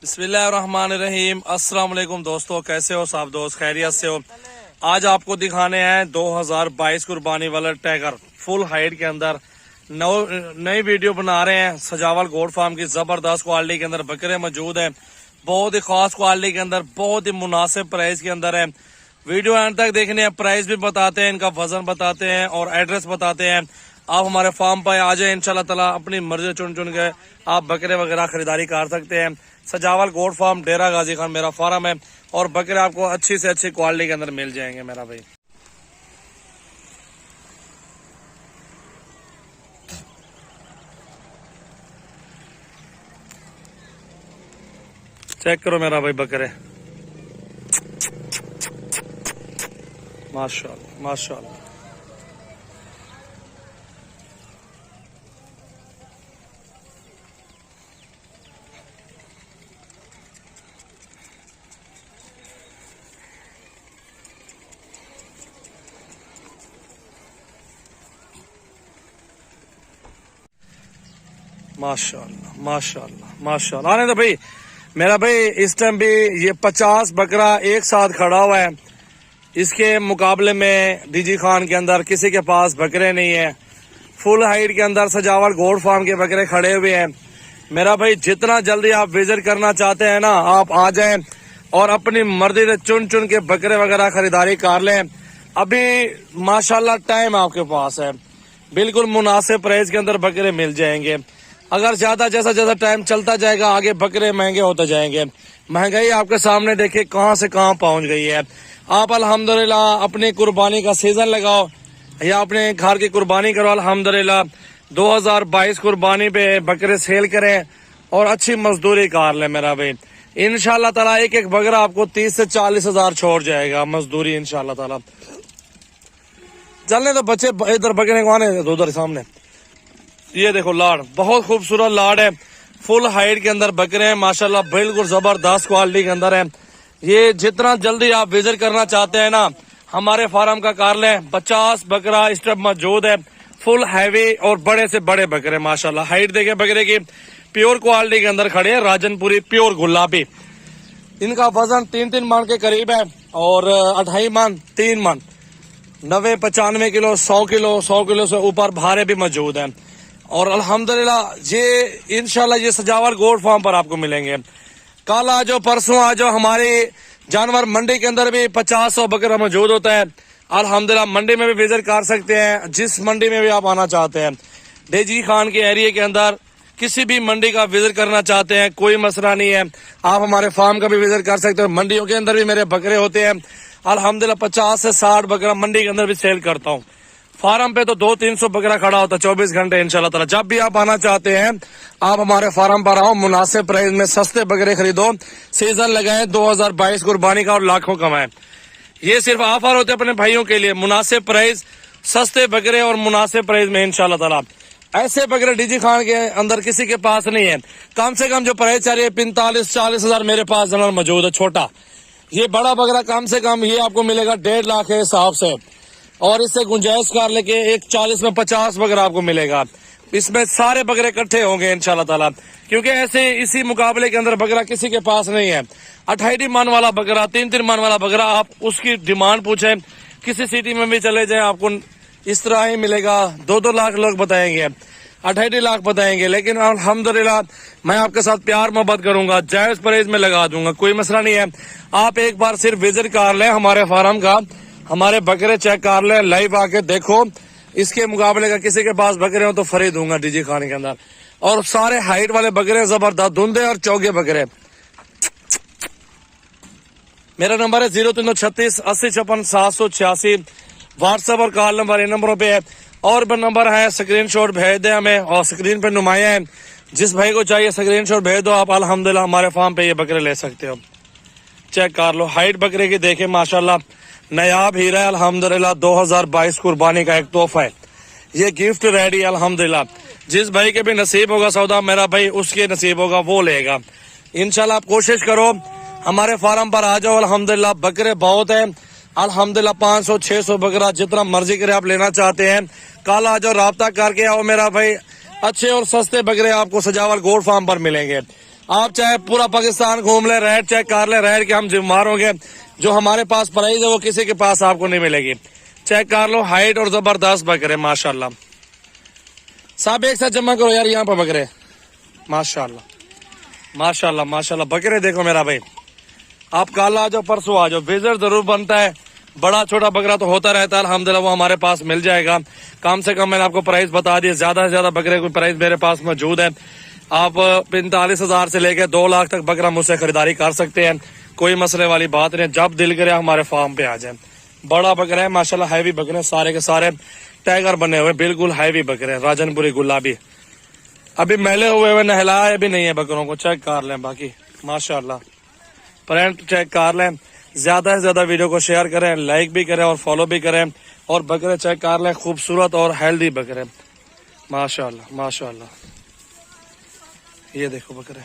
बिस्मिल्लाहिर्रहमानिर्रहीम। अस्सलाम वालेकुम दोस्तों, कैसे हो सब दोस्त? खैरियत से हो? आज आपको दिखाने हैं 2022 कुर्बानी वाला टैगर फुल हाइट के अंदर नई वीडियो बना रहे हैं। सजावल गोड फार्म की जबरदस्त क्वालिटी के अंदर बकरे मौजूद हैं, बहुत ही खास क्वालिटी के अंदर, बहुत ही मुनासिब प्राइस के अंदर है। वीडियो एंड तक देखने हैं, प्राइस भी बताते हैं, इनका वजन बताते हैं और एड्रेस बताते हैं। आप हमारे फार्म पर आ जाए, इंशाल्लाह ताला अपनी मर्जी चुन चुन के आप बकरे वगैरह खरीदारी कर सकते हैं। सजावल गोड फार्म डेरा गाजी खान मेरा फार्म है और बकरे आपको अच्छी से अच्छी क्वालिटी के अंदर मिल जाएंगे मेरा भाई। चेक करो मेरा भाई बकरे, माशाल्लाह माशाल्लाह। माशाल्लाह माशाल्लाह माशाल्लाह। आने तो भाई मेरा भाई, इस टाइम भी ये 50 बकरा एक साथ खड़ा हुआ है। इसके मुकाबले में डीजी खान के अंदर किसी के पास बकरे नहीं है। फुल हाइट के अंदर सजावल गोड फार्म के बकरे खड़े हुए हैं। मेरा भाई जितना जल्दी आप विजिट करना चाहते हैं ना, आप आ जाएं और अपनी मर्जी से चुन चुन के बकरे वगैरह खरीदारी कर लें। अभी माशाल्लाह टाइम आपके पास है, बिल्कुल मुनासिब प्राइस के अंदर बकरे मिल जाएंगे। अगर जैसा जैसा टाइम चलता जाएगा आगे बकरे महंगे होते जाएंगे। महंगाई आपके सामने देखे कहां से कहां पहुंच गई है। आप अल्हम्दुलिल्लाह अपनी कुर्बानी का सीजन लगाओ या अपने घर की कुर्बानी करो। अल्हम्दुलिल्लाह 2022 कुर्बानी पे बकरे सेल करें और अच्छी मजदूरी कर ले मेरा भाई। इंशाल्लाह ताला एक एक बकरा आपको 30 से 40 हजार छोड़ जाएगा मजदूरी इंशाल्लाह ताला। चलने तो बच्चे इधर बकरे को आने उधर सामने। ये देखो लाड़, बहुत खूबसूरत लाड़ है, फुल हाइट के अंदर बकरे हैं माशाल्लाह, बिल्कुल जबरदस्त क्वालिटी के अंदर है। ये जितना जल्दी आप विजिट करना चाहते हैं ना, हमारे फार्म का कर लें। 50 बकरा इस टाइम मौजूद है, फुल हैवी और बड़े से बड़े बकरे माशाल्लाह। हाइट देखे बकरे की, प्योर क्वालिटी के अंदर खड़े हैं, राजनपुरी प्योर गुलाबी। इनका वजन 3-3 मन के करीब है और 2.5 मन 3 मन 90-95 किलो 100 किलो 100 किलो से ऊपर भारे भी मौजूद है। और अल्हम्दुलिल्लाह ये इंशाल्लाह ये सजावल गोड फार्म पर आपको मिलेंगे। कल आ जाओ, परसों आ जाओ, हमारी जानवर मंडी के अंदर भी 50-100 बकरा मौजूद होता है। अल्हम्दुलिल्लाह मंडी में भी विजिट कर सकते हैं, जिस मंडी में भी आप आना चाहते हैं। डीजी खान के एरिया के अंदर किसी भी मंडी का विजिट करना चाहते हैं, कोई मसला नहीं है। आप हमारे फार्म का भी विजिट कर सकते हो। मंडियों के अंदर भी मेरे बकरे होते हैं अल्हम्दुलिल्लाह। 50 से 60 बकरा मंडी के अंदर भी सेल करता हूँ। फार्म पे तो 200-300 बकरा खड़ा होता है 24 घंटे इंशाल्लाह ताला। जब भी आप आना चाहते हैं आप हमारे फार्म पर आओ, मुनासिब प्राइस में सस्ते बकरे खरीदो, सीजन लगाएं 2022 कुर्बानी का और लाखों कमाएं। ये सिर्फ ऑफर होते अपने भाइयों के लिए, मुनासिब प्राइस, सस्ते बकरे और मुनासिब प्राइस में इंशाल्लाह ताला। ऐसे बकरे डीजी खान के अंदर किसी के पास नहीं है। कम से कम जो प्राइस चाहिए 45-40 हजार मेरे पास जनरल मौजूद है छोटा। ये बड़ा बकरा कम से कम ये आपको मिलेगा 1.5 लाख के हिसाब से, और इससे गुंजाइश कर लेके एक 40 में 50 बकरा आपको मिलेगा। इसमें सारे बकरे इकट्ठे होंगे इंशाल्लाह ताला, क्योंकि ऐसे इसी मुकाबले के अंदर बकरा किसी के पास नहीं है। 28 मन वाला बकरा, 3-3 मन वाला बकरा, आप उसकी डिमांड पूछें, किसी सिटी में भी चले जाए आपको इस तरह ही मिलेगा। 2-2 लाख लोग बताएंगे, 28 लाख बताएंगे, लेकिन अल्हम्दुलिल्लाह मैं आपके साथ प्यार मोहब्बत करूंगा, जायज प्राइस में लगा दूंगा, कोई मसला नहीं है। आप एक बार सिर्फ विजिट कर लें हमारे फार्म का, हमारे बकरे चेक कर ले, लाइव आके देखो। इसके मुकाबले का किसी के पास बकरे हो तो फ्री दूंगा डीजी खाने के अंदर। और सारे हाइट वाले बकरे जबरदस्त, धुंधे और चौगे बकरे। मेरा नंबर है 0336 80 56 786। व्हाट्सएप और कॉल नंबर इन नंबरों पे है, और नंबर है स्क्रीनशॉट भेज दे हमें, और स्क्रीन पे नुमाया है। जिस भाई को चाहिए स्क्रीनशॉट भेज दो, आप अल्हम्दुलिल्लाह हमारे फार्म पे ये बकरे ले सकते हो। चेक कर लो, हाइट बकरे की देखे माशाल्लाह, नयाब हीरा है अल्हम्दुलिल्लाह। 2022 कुर्बानी का एक तोहफा है, ये गिफ्ट रेडी है अल्हम्दुलिल्लाह। जिस भाई के भी नसीब होगा सौदा मेरा भाई, उसके नसीब होगा वो लेगा इंशाल्लाह। आप कोशिश करो हमारे फार्म पर आ जाओ, अल्हम्दुलिल्लाह बकरे बहुत है अल्हम्दुलिल्लाह। 500-600 बकरा जितना मर्जी करे आप लेना चाहते हैं, कल आ जाओ, राब्ता करके आओ मेरा भाई। अच्छे और सस्ते बकरे आपको सजावल गोड फार्म पर मिलेंगे। आप चाहे पूरा पाकिस्तान घूम ले, रेट चेक कर ले, रेट के हम जिम्मेदार होंगे। जो हमारे पास प्राइस है वो किसी के पास आपको नहीं मिलेगी। चेक कर लो, हाइट और जबरदस्त बकरे माशाल्लाह। सब एक साथ जमा करो यार यहाँ पर बकरे, माशाल्लाह माशाल्लाह माशाल्लाह। बकरे देखो मेरा भाई, आप कल आ जाओ, परसों आ जाओ, विजिट जरूर बनता है। बड़ा छोटा बकरा तो होता रहता है, अल्हम्दुलिल्लाह वो हमारे पास मिल जाएगा। कम से कम मैंने आपको प्राइस बता दिया, ज्यादा से ज्यादा बकरे की प्राइस मेरे पास मौजूद है। आप 45,000 से लेकर 2 लाख तक बकरा मुझसे खरीदारी कर सकते हैं, कोई मसले वाली बात नहीं। जब दिल करे हमारे फार्म पे आ जाए। बड़ा बकरा है माशाल्लाह, हैवी बकरे सारे के सारे टाइगर बने हुए, बिल्कुल हैवी बकरे, राजनपुरी गुलाबी। अभी मैले हुए नहलाए भी नहीं है बकरों को, चेक कर लें। बाकी माशाल्लाह प्रिंट चेक कर लें। ज्यादा से ज्यादा वीडियो को शेयर करें, लाइक भी करें और फॉलो भी करें। और बकरे चेक कर लें, खूबसूरत और हेल्दी बकरे माशाल्लाह माशाल्लाह। ये देखो बकरे।